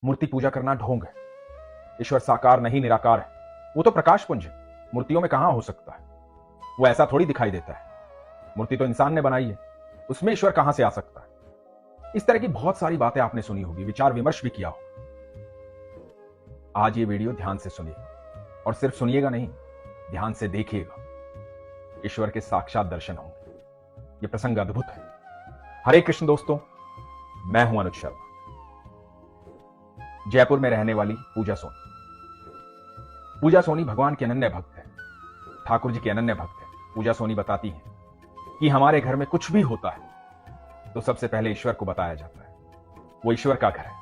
मूर्ति पूजा करना ढोंग है। ईश्वर साकार नहीं निराकार है, वो तो प्रकाश पुंज है, मूर्तियों में कहां हो सकता है। वो ऐसा थोड़ी दिखाई देता है। मूर्ति तो इंसान ने बनाई है, उसमें ईश्वर कहां से आ सकता है। इस तरह की बहुत सारी बातें आपने सुनी होगी, विचार विमर्श भी किया होगा। आज ये वीडियो ध्यान से सुनिए, और सिर्फ सुनिएगा नहीं, ध्यान से देखिएगा। ईश्वर के साक्षात दर्शन होंगे। ये प्रसंग अद्भुत है। हरे कृष्ण दोस्तों, मैं हूं अनुज शर्मा। जयपुर में रहने वाली पूजा सोनी। पूजा सोनी भगवान के अनन्य भक्त है, ठाकुर जी के अनन्य भक्त है। पूजा सोनी बताती है कि हमारे घर में कुछ भी होता है तो सबसे पहले ईश्वर को बताया जाता है। वो ईश्वर का घर है।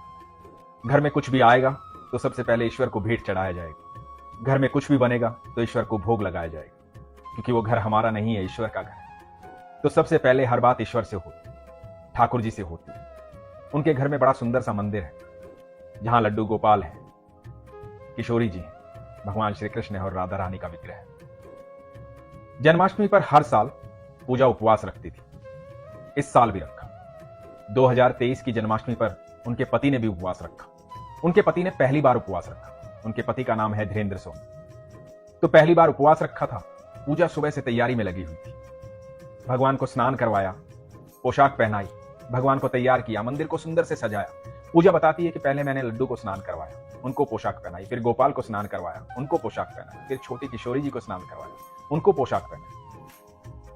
घर में कुछ भी आएगा तो सबसे पहले ईश्वर को भेंट चढ़ाया जाएगा। घर में कुछ भी बनेगा तो ईश्वर को भोग लगाया जाएगा, क्योंकि वो घर हमारा नहीं है, ईश्वर का घर है। तो सबसे पहले हर बात ईश्वर से होती है, ठाकुर जी से होती है। उनके घर में बड़ा सुंदर सा मंदिर है, जहां लड्डू गोपाल है, किशोरी जी हैं, भगवान श्री कृष्ण और राधा रानी का विग्रह है। जन्माष्टमी पर हर साल पूजा उपवास रखती थी। इस साल भी रखा। 2023 की जन्माष्टमी पर उनके पति ने भी उपवास रखा। उनके पति ने पहली बार उपवास रखा। उनके पति का नाम है धीरेन्द्र सोनी। तो पहली बार उपवास रखा था। पूजा सुबह से तैयारी में लगी हुई थी। भगवान को स्नान करवाया, पोशाक पहनाई, भगवान को तैयार किया, मंदिर को सुंदर से सजाया। पूजा बताती है कि पहले मैंने लड्डू को स्नान करवाया, उनको पोशाक पहनाई, फिर गोपाल को स्नान करवाया, उनको पोशाक पहनाई, फिर छोटी किशोरी जी को स्नान करवाया, उनको पोशाक पहनाई,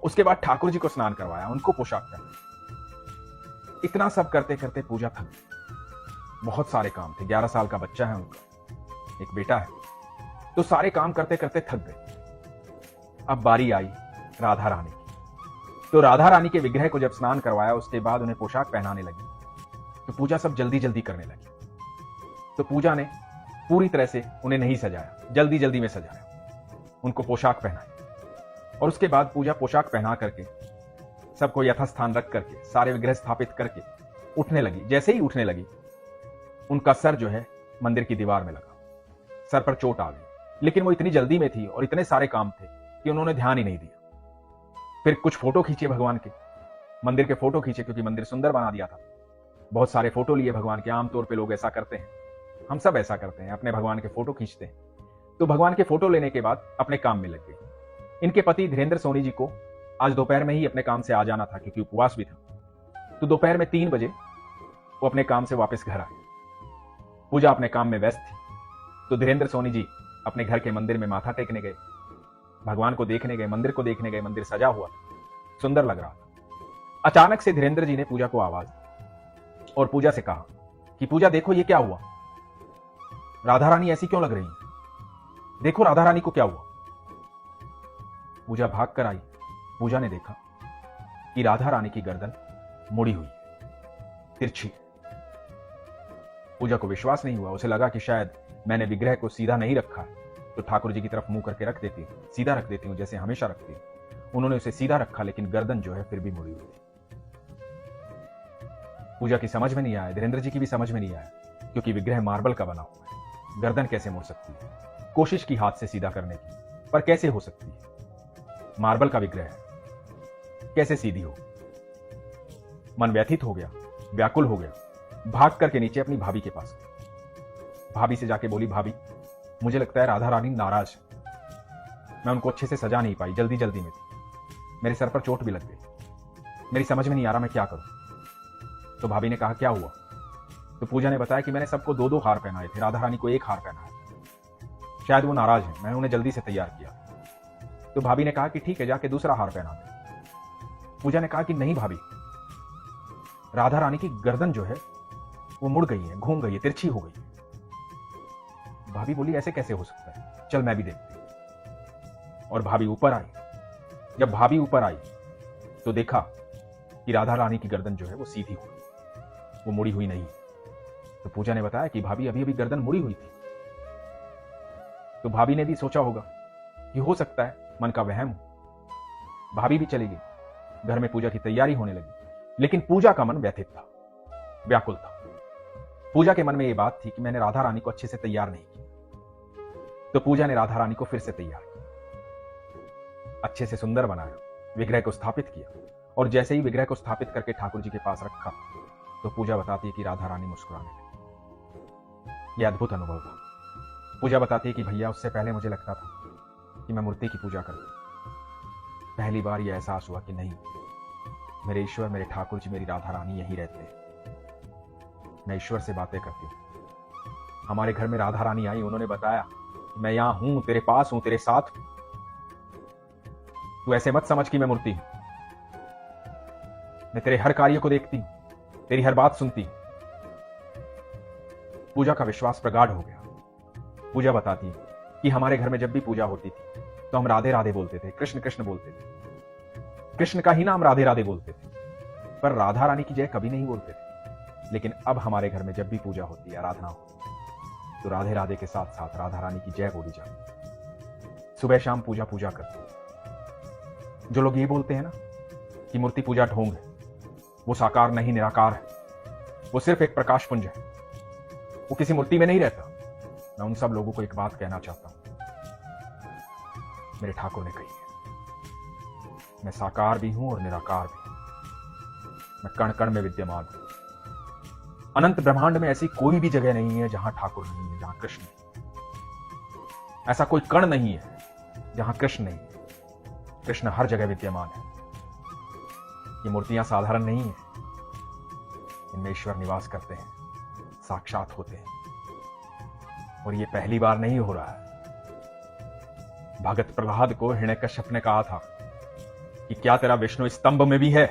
उसके बाद ठाकुर जी को स्नान करवाया, उनको पोशाक पहनाई। इतना सब करते करते पूजा थक गई। बहुत सारे काम थे। 11 साल का बच्चा है उनका, एक बेटा है। तो सारे काम करते करते थक गए। अब बारी आई राधा रानी की। तो राधा रानी के विग्रह को जब स्नान करवाया, उसके बाद उन्हें पोशाक पहनाने लगी, तो पूजा सब जल्दी जल्दी करने लगी। तो पूजा ने पूरी तरह से उन्हें नहीं सजाया, जल्दी जल्दी में सजाया, उनको पोशाक पहनाई। और उसके बाद पूजा पोशाक पहना करके, सबको यथास्थान रख करके, सारे विग्रह स्थापित करके उठने लगी। जैसे ही उठने लगी, उनका सर जो है मंदिर की दीवार में लगा। सर पर चोट आ गई। लेकिन वो इतनी जल्दी में थी और इतने सारे काम थे कि उन्होंने ध्यान ही नहीं दिया। फिर कुछ फोटो खींचे भगवान के, मंदिर के फोटो खींचे, क्योंकि मंदिर सुंदर बना दिया था। बहुत सारे फोटो लिए भगवान के। आमतौर पे लोग ऐसा करते हैं, हम सब ऐसा करते हैं, अपने भगवान के फोटो खींचते हैं। तो भगवान के फोटो लेने के बाद अपने काम में लग गए। इनके पति धीरेन्द्र सोनी जी को आज दोपहर में ही अपने काम से आ जाना था, क्योंकि उपवास भी था। तो दोपहर में 3 बजे वो अपने काम से वापस घर आए। पूजा अपने काम में व्यस्त थी। तो धीरेन्द्र सोनी जी अपने घर के मंदिर में माथा टेकने गए, भगवान को देखने गए, मंदिर को देखने गए। मंदिर सजा हुआ, सुंदर लग रहा था। अचानक से धीरेन्द्र जी ने पूजा को आवाज दी और पूजा से कहा कि पूजा देखो, ये क्या हुआ? राधा रानी ऐसी क्यों लग रही है? देखो राधा रानी को क्या हुआ? पूजा भाग कर आई। पूजा ने देखा कि राधा रानी की गर्दन मुड़ी हुई, तिरछी। पूजा को विश्वास नहीं हुआ। उसे लगा कि शायद मैंने विग्रह को सीधा नहीं रखा है, तो ठाकुर जी की तरफ मुंह करके रख देती हूं, सीधा रख देती हूं, जैसे हमेशा रखती हूं। उन्होंने उसे सीधा रखा, लेकिन गर्दन जो है फिर भी मुड़ी हुई थी। पूजा की समझ में नहीं आया, धीरेन्द्र जी की भी समझ में नहीं आया, क्योंकि विग्रह मार्बल का बना हुआ है, गर्दन कैसे मुड़ सकती है? कोशिश की हाथ से सीधा करने की, पर कैसे हो सकती है? मार्बल का विग्रह है, कैसे सीधी हो? मन व्यथित हो गया, व्याकुल हो गया। भाग करके नीचे अपनी भाभी के पास गई। भाभी से जाके बोली, भाभी मुझे लगता है राधा रानी नाराज है, मैं उनको अच्छे से सजा नहीं पाई, जल्दी जल्दी में थी, मेरे सर पर चोट भी लग गई, मेरी समझ में नहीं आ रहा मैं क्या करूं। तो भाभी ने कहा, क्या हुआ? तो पूजा ने बताया कि मैंने सबको 2-2 हार पहनाए थे, राधा रानी को 1 हार पहनाया, शायद वो नाराज है, मैंने उन्हें जल्दी से तैयार किया। तो भाभी ने कहा कि ठीक है, जाके दूसरा हार पहना दे। पूजा ने कहा कि नहीं भाभी, राधा रानी की गर्दन जो है वो मुड़ गई है, घूम गई है, तिरछी हो गई है। भाभी बोली, ऐसे कैसे हो सकता है? चल मैं भी देखती हूं। और भाभी ऊपर आई। जब भाभी ऊपर आई तो देखा कि राधा रानी की गर्दन जो है वो सीधी हुई, वो मुड़ी हुई नहीं। तो पूजा ने बताया कि भाभी अभी अभी गर्दन मुड़ी हुई थी। तो भाभी ने भी सोचा होगा कि हो सकता है मन का वहम हो। भाभी भी चली गई। घर में पूजा की तैयारी होने लगी, लेकिन पूजा का मन व्यथित था, व्याकुल था। पूजा के मन में यह बात थी कि मैंने राधा रानी को अच्छे से तैयार नहीं किया। तो पूजा ने राधा रानी को फिर से तैयार किया, अच्छे से सुंदर बनाया, विग्रह को स्थापित किया। और जैसे ही विग्रह को स्थापित करके ठाकुर जी के पास रखा, तो पूजा बताती है कि राधा रानी मुस्कुराने लगी। यह अद्भुत अनुभव था। पूजा बताती है कि भैया उससे पहले मुझे लगता था कि मैं मूर्ति की पूजा करूं। पहली बार यह एहसास हुआ कि नहीं, मेरे ईश्वर, मेरे ठाकुर जी, मेरी राधा रानी यहीं रहते हैं। मैं ईश्वर से बातें करती हूँ। हमारे घर में राधा रानी आई, उन्होंने बताया मैं यहां हूं, तेरे पास हूं, तेरे साथ हूं। तू ऐसे मत समझ कि मैं मूर्ति हूं। मैं तेरे हर कार्य को देखती हूं, तेरी हर बात सुनती हूं। पूजा का विश्वास प्रगाढ़ हो गया। पूजा बताती है कि हमारे घर में जब भी पूजा होती थी तो हम राधे राधे बोलते थे, कृष्ण कृष्ण बोलते थे। कृष्ण का ही नाम राधे राधे बोलते थे, पर राधा रानी की जय कभी नहीं बोलते थे। लेकिन अब हमारे घर में जब भी पूजा होती है, आराधना होती है, तो राधे राधे के साथ साथ राधा रानी की जय बोली जाती। सुबह शाम पूजा पूजा करते हैं। जो लोग ये बोलते हैं ना कि मूर्ति पूजा ढोंग है, वो साकार नहीं, निराकार है, वो सिर्फ एक प्रकाश पुंज है, वो किसी मूर्ति में नहीं रहता। मैं उन सब लोगों को एक बात कहना चाहता हूं। मेरे ठाकुर ने कही है, मैं साकार भी हूं और निराकार भी हूं। मैं कण कण में विद्यमान हूं। अनंत ब्रह्मांड में ऐसी कोई भी जगह नहीं है जहां ठाकुर नहीं है, जहां कृष्ण नहीं। ऐसा कोई कण नहीं है जहां कृष्ण नहीं है। कृष्ण हर जगह विद्यमान है। ये मूर्तियां साधारण नहीं है, इनमें ईश्वर निवास करते हैं, साक्षात होते हैं। और ये पहली बार नहीं हो रहा है। भगत प्रहलाद को हिरण्यकश्यप ने कहा था कि क्या तेरा विष्णु स्तंभ में भी है?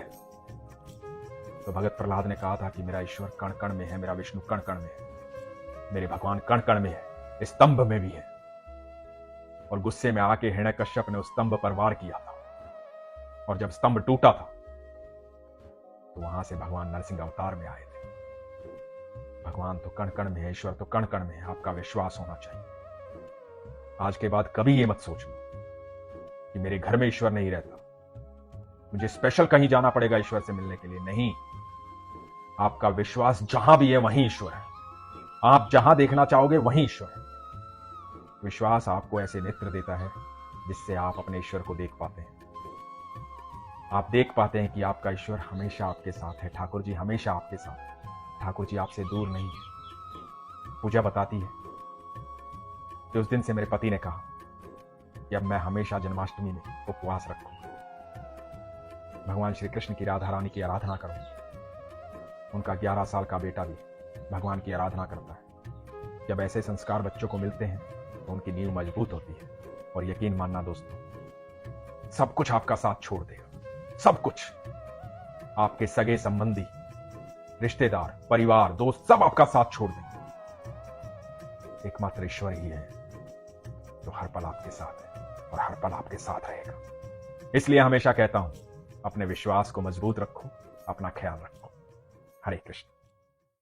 तो भगत प्रहलाद ने कहा था कि मेरा ईश्वर कण कण में है, मेरा विष्णु कण कण में है, मेरे भगवान कण कण में है, स्तंभ में भी है। और गुस्से में आके हिरण्यकश्यप ने उस स्तंभ पर वार किया था। और जब स्तंभ टूटा था तो वहां से भगवान नरसिंह अवतार में आए थे। भगवान तो कण कण में है, ईश्वर तो कण कण में है। आपका विश्वास होना चाहिए। आज के बाद कभी ये मत सोचना कि मेरे घर में ईश्वर नहीं रहता, मुझे स्पेशल कहीं जाना पड़ेगा ईश्वर से मिलने के लिए। नहीं, आपका विश्वास जहां भी है वहीं ईश्वर है। आप जहां देखना चाहोगे वहीं ईश्वर है। विश्वास आपको ऐसे नेत्र देता है जिससे आप अपने ईश्वर को देख पाते हैं। आप देख पाते हैं कि आपका ईश्वर हमेशा आपके साथ है। ठाकुर जी हमेशा आपके साथ है। ठाकुर जी आपसे दूर नहीं है। पूजा बताती है कि उस दिन से मेरे पति ने कहा कि अब मैं हमेशा जन्माष्टमी में उपवास रखूंगा, भगवान श्री कृष्ण की, राधा रानी की आराधना करूंगा। उनका 11 साल का बेटा भी भगवान की आराधना करता है। जब ऐसे संस्कार बच्चों को मिलते हैं तो उनकी नींव मजबूत होती है। और यकीन मानना दोस्तों, सब कुछ आपका साथ छोड़ देगा। सब कुछ, आपके सगे संबंधी, रिश्तेदार, परिवार, दोस्त, सब आपका साथ छोड़ देंगे। एकमात्र ईश्वर ही है जो हर पल आपके साथ है और हर पल आपके साथ रहेगा। इसलिए हमेशा कहता हूं, अपने विश्वास को मजबूत रखो, अपना ख्याल रखो। हरे कृष्ण।